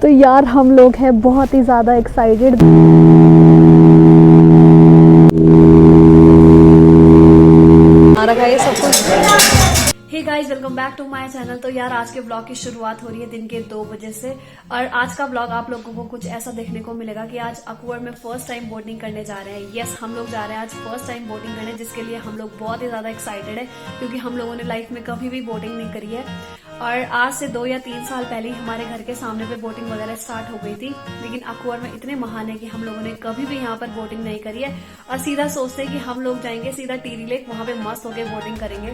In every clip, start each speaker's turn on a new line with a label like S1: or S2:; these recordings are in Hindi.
S1: तो यार हम लोग हैं बहुत ही ज़्यादा excited. Hey guys, welcome back to my channel. तो यार आज के ब्लॉग की शुरुआत हो रही है दिन के 2 बजे से। और आज का ब्लॉग आप लोगों को कुछ ऐसा देखने को मिलेगा कि आज अकबर में फर्स्ट टाइम बोटिंग करने जा रहे हैं। यस, हम लोग जा रहे हैं आज फर्स्ट टाइम बोटिंग करने, जिसके लिए हम लोग बहुत ही ज्यादा एक्साइटेड है, क्योंकि हम लोगों ने लाइफ में कभी भी बोटिंग नहीं करी है। और आज से 2 या 3 साल पहले ही हमारे घर के सामने पे बोटिंग वगैरह स्टार्ट हो गई थी, लेकिन अकबर में इतने महान है कि हम लोगों ने कभी भी यहाँ पर बोटिंग नहीं करी है। और सीधा सोचते हैं कि हम लोग जाएंगे सीधा टिहरी लेक, वहां पे मस्त होके बोटिंग करेंगे।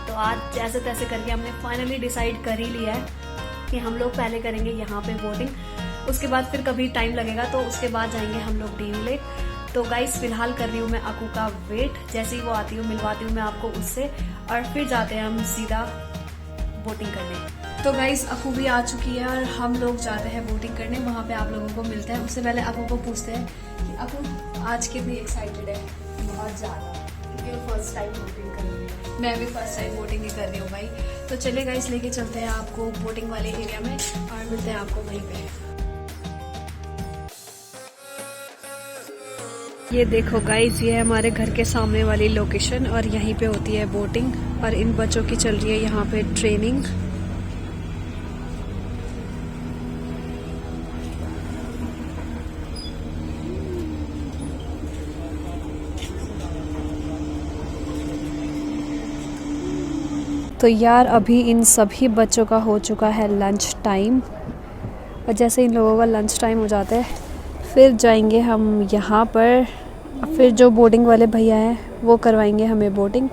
S1: तो आज जैसे तैसे करके हमने फाइनली डिसाइड कर ही लिया है कि हम लोग पहले करेंगे यहाँ पे बोटिंग, उसके बाद फिर कभी टाइम लगेगा तो उसके बाद जाएंगे हम लोग टिहरी लेक। तो गाइस फिलहाल कर रही हूँ मैं अकू का वेट, जैसे ही वो आती हूँ मिलवाती हूँ मैं आपको उससे, और फिर जाते हैं हम सीधा बोटिंग करने। तो गाइस अकू भी आ चुकी है और हम लोग जाते हैं बोटिंग करने, वहाँ पे आप लोगों को मिलते हैं। उससे पहले अकू को पूछते हैं कि अकू आज कितनी एक्साइटेड है।
S2: बहुत ज़्यादा, क्योंकि फर्स्ट टाइम बोटिंग कर रही है।
S1: मैं भी फर्स्ट टाइम बोटिंग ही कर रही हूँ भाई। तो चलिए गाइस लेके चलते हैं आपको बोटिंग वाले एरिया में और मिलते हैं आपको वहीं पे। ये देखो गाइस, ये है हमारे घर के सामने वाली लोकेशन और यहीं पे होती है बोटिंग, और इन बच्चों की चल रही है यहाँ पे ट्रेनिंग। तो यार अभी इन सभी बच्चों का हो चुका है लंच टाइम, और जैसे इन लोगों का लंच टाइम हो जाता है फिर जाएंगे हम यहाँ पर, फिर जो बोटिंग वाले भैया हैं वो करवाएंगे हमें बोटिंग।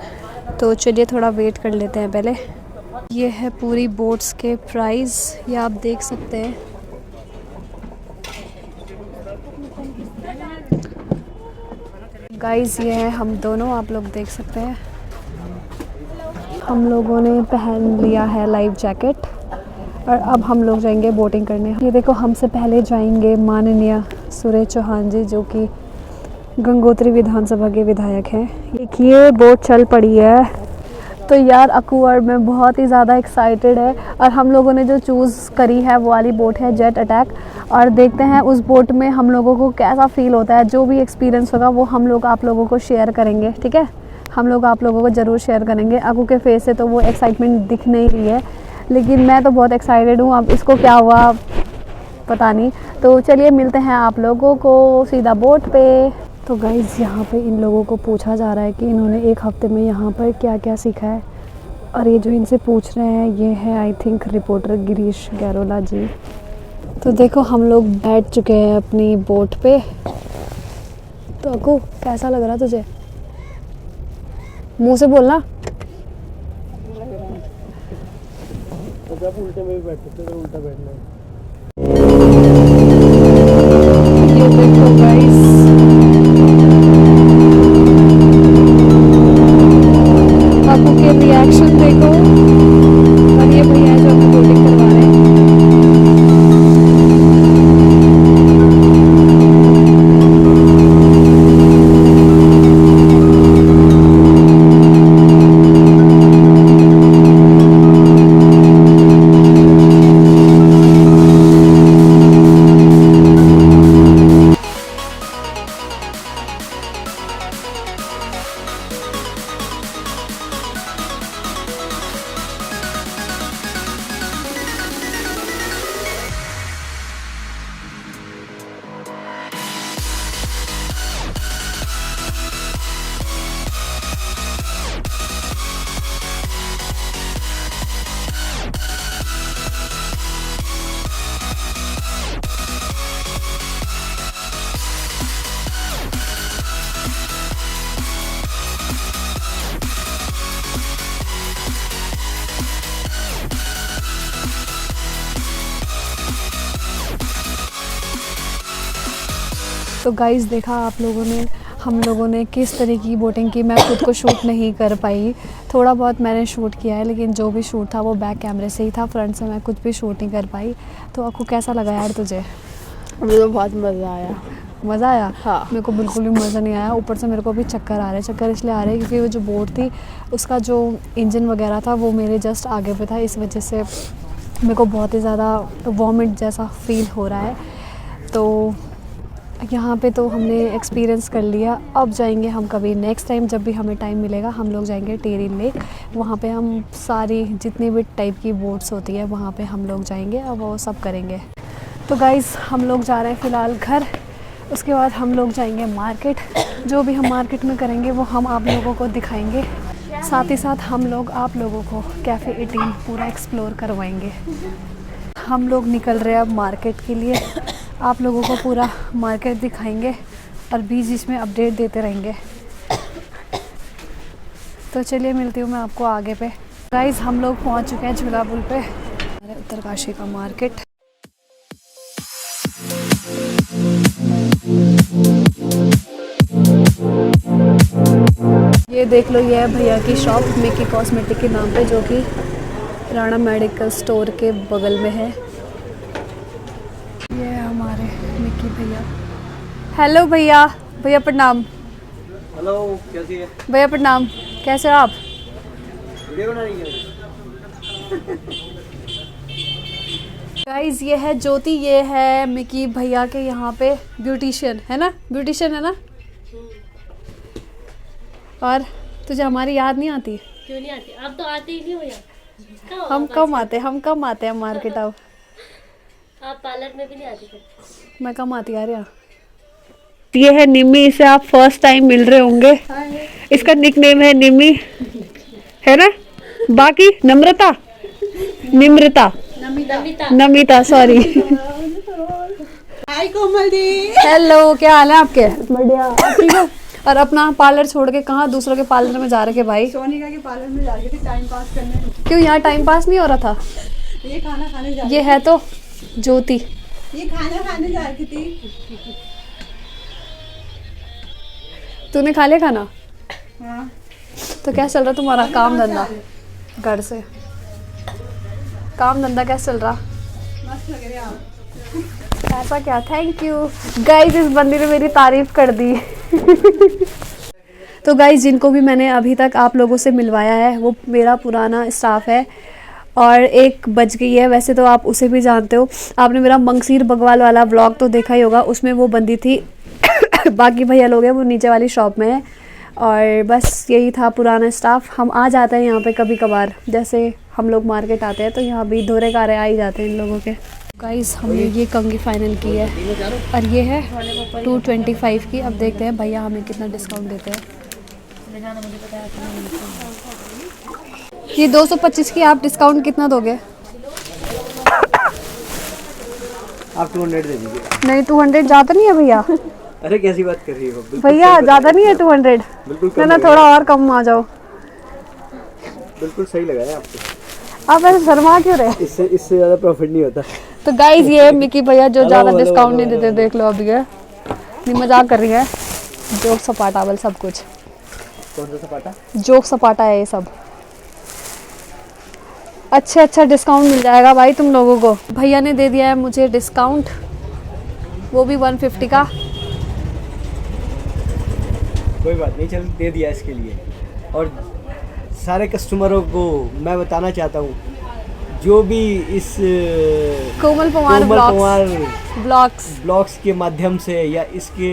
S1: तो चलिए थोड़ा वेट कर लेते हैं पहले। ये है पूरी बोट्स के प्राइस, ये आप देख सकते हैं। गाइस ये है हम दोनों, आप लोग देख सकते हैं। हम लोगों ने पहन लिया है लाइफ जैकेट और अब हम लोग जाएंगे बोटिंग करने। ये देखो हमसे पहले जाएंगे माननीय सुरेश चौहान जी, जो कि गंगोत्री विधानसभा के विधायक हैं। देखिए बोट चल पड़ी है। तो यार अकू और मैं बहुत ही ज़्यादा एक्साइटेड है, और हम लोगों ने जो चूज़ करी है वो वाली बोट है जेट अटैक, और देखते हैं उस बोट में हम लोगों को कैसा फील होता है। जो भी एक्सपीरियंस होगा वो हम लोग आप लोगों को शेयर करेंगे, ठीक है। हम लोग आप लोगों को ज़रूर शेयर करेंगे। अकू के फेस से तो वो एक्साइटमेंट दिख नहीं रही है, लेकिन मैं तो बहुत एक्साइटेड हूँ। अब इसको क्या हुआ पता नहीं। तो चलिए मिलते हैं आप लोगों को सीधा बोट पे। तो गाइज़ यहाँ पे इन लोगों को पूछा जा रहा है कि इन्होंने 1 हफ्ते में यहाँ पर क्या क्या सीखा है, और ये जो इनसे पूछ रहे हैं ये है I think reporter Girish Gairola ji. तो देखो हम लोग बैठ चुके हैं अपनी बोट पे। तो अकू कैसा लग रहा तुझे? मुंह से बोलना।
S2: जब उल्टे में भी बैठते थे, उल्टा बैठना है।
S1: ये देखो गाइस, आपको के रिएक्शन देखो, और ये भैया जो हमें बोटिंग करवा रहे हैं। तो गाइस देखा आप लोगों ने, हम लोगों ने किस तरह की बोटिंग की। मैं खुद को शूट नहीं कर पाई, थोड़ा बहुत मैंने शूट किया है, लेकिन जो भी शूट था वो बैक कैमरे से ही था, फ्रंट से मैं कुछ भी शूट नहीं कर पाई। तो आपको कैसा लगा यार तुझे?
S2: मुझे तो बहुत मज़ा आया।
S1: मज़ा आया?
S2: हाँ।
S1: मेरे को बिल्कुल भी मज़ा नहीं आया। ऊपर से मेरे को भी चक्कर आ रहे हैं। चक्कर इसलिए आ रहे हैं क्योंकि वो जो बोट थी उसका जो इंजन वगैरह था वो मेरे जस्ट आगे पे था, इस वजह से मेरे को बहुत ही ज़्यादा वॉमिट जैसा फील हो रहा है। तो यहाँ पे तो हमने एक्सपीरियंस कर लिया। अब जाएंगे हम कभी नेक्स्ट टाइम जब भी हमें टाइम मिलेगा, हम लोग जाएंगे टेरी लेक। वहाँ पे हम सारी जितनी भी टाइप की बोट्स होती है वहाँ पे हम लोग जाएंगे और वो सब करेंगे। तो गाइज़ हम लोग जा रहे हैं फ़िलहाल घर। उसके बाद हम लोग जाएंगे मार्केट। जो भी हम मार्केट में करेंगे वो हम आप लोगों को दिखाएंगे। साथ ही साथ हम लोग आप लोगों को कैफ़े 18 पूरा एक्सप्लोर करवाएंगे। हम लोग निकल रहे हैं अब मार्केट के लिए। आप लोगों को पूरा मार्केट दिखाएंगे और बीच में अपडेट देते रहेंगे। तो चलिए मिलती हूँ मैं आपको आगे पे। गाइस हम लोग पहुँच चुके हैं झूला पुल पे, उत्तरकाशी का मार्केट। ये देख लो, ये है भैया की शॉप मिकी कॉस्मेटिक के नाम पे, जो कि राणा मेडिकल स्टोर के बगल में है। ये है हमारे मिकी भैया। हेलो भैया, भैया प्रणाम।
S2: हेलो, कैसी है
S1: भैया प्रणाम, कैसे हो आप?
S2: वीडियो बना रही है?
S1: गाइस ये है ज्योति, ये है मिकी भैया के यहाँ पे ब्यूटिशियन है ना, ब्यूटिशियन है ना। और तुझे हमारी याद नहीं आती?
S3: क्यों नहीं आती? अब तो आते ही नहीं हो यार।
S1: हम कम आते हैं मार्केट। अब
S3: आप पार्लर में भी नहीं आती फिर?
S1: मैं कम आती यार। ये है निम्मी, इसे आप फर्स्ट टाइम मिल रहे होंगे। इसका निकनेम है निम्मी, है ना। बाकी नम्रता, निम्रता, नमिता सॉरी।
S4: हाय कोमल दी।
S1: हेलो, क्या हाल है आपके? बढ़िया, ठीक है। और अपना पार्लर छोड़ के कहाँ दूसरों के पार्लर में जा रहे थे भाई?
S4: सोनिका के पार्लर में जा रही थी टाइम पास करने।
S1: क्यों, यहाँ टाइम पास नहीं हो रहा था?
S4: ये खाना खाने जा
S1: ये है तो ज्योति।
S4: ये खाना खाने जा रही थी।
S1: तूने खा लिया खाना?
S4: हाँ।
S1: तो क्या चल रहा तुम्हारा काम धंधा? घर से काम धंधा कैसा चल रहा?
S4: मस्त लग रहे आप।
S1: ऐसा क्या? थैंक यू गाइस, इस बंदी ने मेरी तारीफ कर दी। तो गाइस जिनको भी मैंने अभी तक आप लोगों से मिलवाया है वो मेरा पुराना स्टाफ है। और एक बच गई है, वैसे तो आप उसे भी जानते हो। आपने मेरा मंगसीर बगवाल वाला व्लॉग तो देखा ही होगा, उसमें वो बंदी थी। बाकी भैया लोग हैं वो नीचे वाली शॉप में है। और बस यही था पुराना स्टाफ। हम आ जाते हैं यहाँ पे कभी कभार, जैसे हम लोग मार्केट आते हैं तो यहाँ भी धोरे कारे आ ही जाते हैं इन लोगों के। गाइस हमने ये कंघी फाइनल की है और ये है 225 की। अब देखते हैं भैया हमें कितना डिस्काउंट देते हैं। ये 225 की, आप डिस्काउंट कितना दोगे?
S2: आप 200 दे दीजिए।
S1: नहीं 200 ज़्यादा नहीं है भैया।
S2: अरे कैसी बात कर रही हो?
S1: भैया ज़्यादा नहीं है 200?
S2: बिल्कुल
S1: ना थोड़ा और कम आ जाओ।
S2: बिल्कुल सही लगाया आपको।
S1: आप ऐसे शर्मा क्यों रहे?
S2: इससे ज़्यादा प्रॉफिट नहीं होता।
S1: तो गाइस ये मिकी भैया जो ज़्यादा
S2: हेलो,
S1: डिस्काउंट
S2: हेलो,
S1: नहीं देते, देख लो अभी है नहीं, मजाक कर रही है। जोक सपाटावल सब कुछ,
S2: कौन सा सपाटा?
S1: जोक सपाटा है ये सब। अच्छा डिस्काउंट मिल जाएगा भाई तुम लोगों को। भैया ने दे दिया है मुझे डिस्काउंट, वो भी 150 का।
S2: कोई बात नहीं, चल दे दिया इसके लिए। और सारे कस्टमरों को मैं बताना चाहता हूँ, जो भी इस
S1: कोमल पवार
S2: ब्लॉग्स के माध्यम से या इसके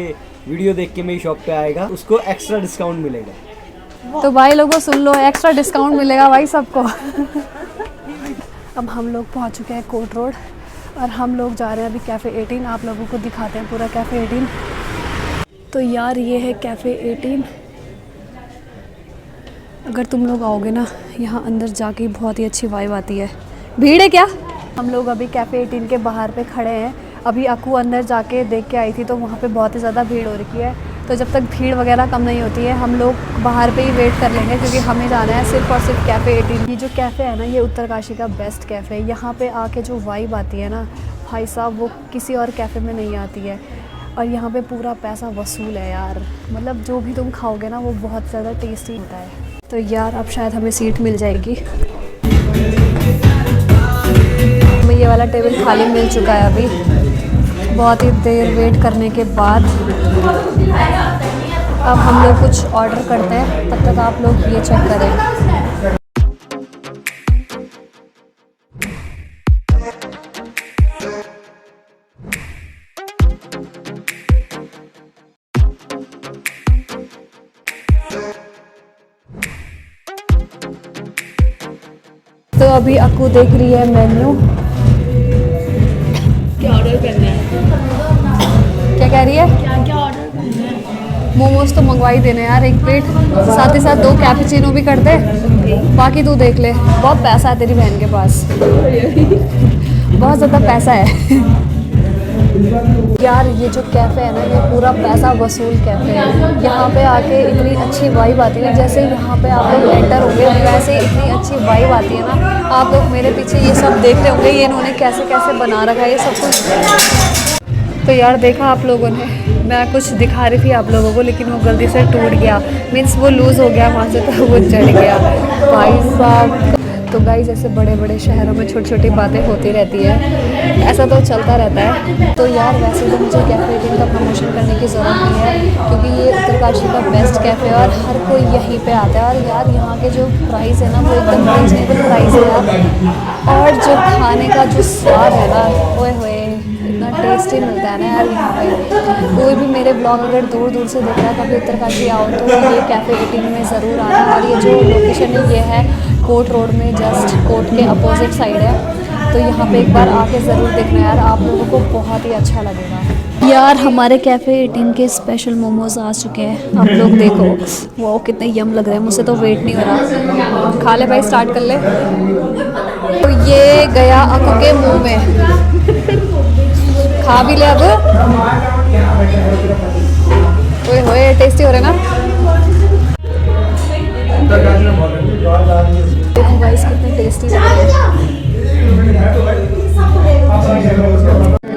S2: वीडियो देख के मेरी शॉप पे आएगा, उसको एक्स्ट्रा डिस्काउंट मिलेगा।
S1: तो भाई लोगों सुन लो, एक्स्ट्रा डिस्काउंट मिलेगा भाई सबको। अब हम लोग पहुंच चुके हैं कोर्ट रोड और हम लोग जा रहे हैं अभी कैफ़े 18। आप लोगों को दिखाते हैं पूरा कैफ़े 18। तो यार ये है कैफ़े 18। अगर तुम लोग आओगे ना यहाँ अंदर जाके बहुत ही अच्छी वाइब आती है। भीड़ है क्या? हम लोग अभी कैफ़े 18 के बाहर पे खड़े हैं। अभी अकू अंदर जाके देख के आई थी तो वहाँ पे बहुत ही ज़्यादा भीड़ हो रखी है। तो जब तक भीड़ वगैरह कम नहीं होती है हम लोग बाहर पे ही वेट कर लेंगे, क्योंकि हमें जाना है सिर्फ और सिर्फ कैफ़े 18। ये जो कैफ़े है ना, ये उत्तरकाशी का बेस्ट कैफ़े है। यहाँ पे आके जो वाइब आती है ना भाई साहब, वो किसी और कैफ़े में नहीं आती है। और यहाँ पे पूरा पैसा वसूल है यार, मतलब जो भी तुम खाओगे ना वो बहुत ज़्यादा टेस्टी होता है। तो यार अब शायद हमें सीट मिल जाएगी। हमें ये वाला टेबल खाली मिल चुका है अभी, बहुत ही देर वेट करने के बाद। अब हम लोग कुछ ऑर्डर करते हैं, तब तक आप लोग ये चेक करें। अभी अक्कू देख रही है मेन्यू।
S3: क्या ऑर्डर करना है?
S1: क्या कह रही है?
S3: क्या क्या ऑर्डर करना है?
S1: मोमोज तो मंगवाई देने यार 1 प्लेट, साथ ही साथ 2 कैपुचिनो भी कर दे। बाकी तू देख ले, बहुत पैसा है तेरी बहन के पास, बहुत ज़्यादा पैसा है। यार ये जो कैफ़े है ना, ये पूरा पैसा वसूल कैफ़े है। यहाँ पे आके इतनी अच्छी वाइब आती है, जैसे यहाँ पे आप लोग एंटर होंगे वैसे इतनी अच्छी वाइब आती है ना। आप लोग मेरे पीछे ये सब देख रहे होंगे, ये इन्होंने कैसे कैसे बना रखा है ये सब कुछ। तो यार देखा आप लोगों ने, मैं कुछ दिखा रही थी आप लोगों को, लेकिन वो गलती से टूट गया, मीन्स वो लूज़ हो गया वहाँ से, तो वो चढ़ गया भाई साहब। तो गाइस ऐसे बड़े बड़े शहरों में छोटी छोटी बातें होती रहती है, ऐसा तो चलता रहता है। तो यार वैसे तो मुझे कैफ़े टीम का प्रमोशन करने की ज़रूरत नहीं है, क्योंकि ये उत्तरकाशी का बेस्ट कैफ़े है और हर कोई यहीं पे आता है। और यार यहाँ के जो प्राइस है ना, वो एकदम रीजनेबल प्राइस है यार। और जो खाने का जो स्वाद है ना, ओए होए इतना टेस्टी मिलता है ना यार यहाँ पे। कोई भी मेरे ब्लॉग अगर दूर दूर से देख रहा है, कभी उत्तरकाशी आओ तो ये कैफ़े टीम में ज़रूर आना। और ये जो लोकेशन है ये है कोर्ट रोड में, जस्ट कोर्ट के अपोजिट साइड है। तो यहाँ पे एक बार आके ज़रूर देखना यार, आप लोगों को बहुत ही अच्छा लगेगा। यार हमारे कैफ़े 18 के स्पेशल मोमोज आ चुके हैं, आप लोग देखो वो कितने यम लग रहे हैं, मुझसे तो वेट नहीं हो रहा। खा ले भाई, स्टार्ट कर ले। तो ये गया अक्कू के मुंह में, खा भी ले अब। ओए होए टेस्टी हो रहे ना। देखो गाइस कितने टेस्टी लग रहे हैं।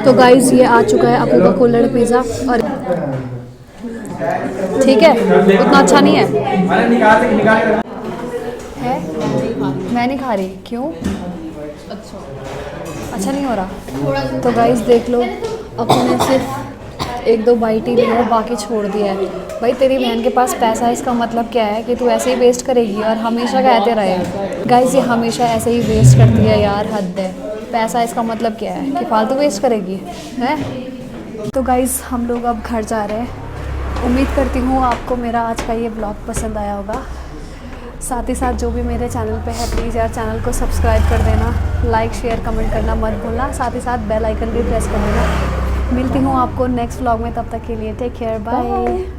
S1: तो गाइस ये आ चुका है अक्कू का कुल्हड़ पिज़्ज़ा, और ठीक है उतना अच्छा नहीं है। मैं नहीं खा रही, क्यों? अच्छा नहीं हो रहा? तो गाइस देख लो, अक्कू ने सिर्फ 1-2 बाइट ही लिया, बाकी छोड़ दिया है। भाई तेरी बहन के पास पैसा है, इसका मतलब क्या है कि तू ऐसे ही वेस्ट करेगी और हमेशा कहते रहे। गाइस ये हमेशा ऐसे ही वेस्ट करती है यार, हद है। पैसा इसका मतलब क्या है कि फालतू वेस्ट करेगी है। तो गाइस हम लोग अब घर जा रहे हैं। उम्मीद करती हूँ आपको मेरा आज का ये ब्लॉग पसंद आया होगा। साथ ही साथ जो भी मेरे चैनल पे है प्लीज़ यार चैनल को सब्सक्राइब कर देना, लाइक शेयर कमेंट करना मत भूलना, साथ ही साथ बेल आइकन भी प्रेस कर देना। मिलती हूँ आपको नेक्स्ट व्लॉग में, तब तक के लिए टेक केयर, बाय।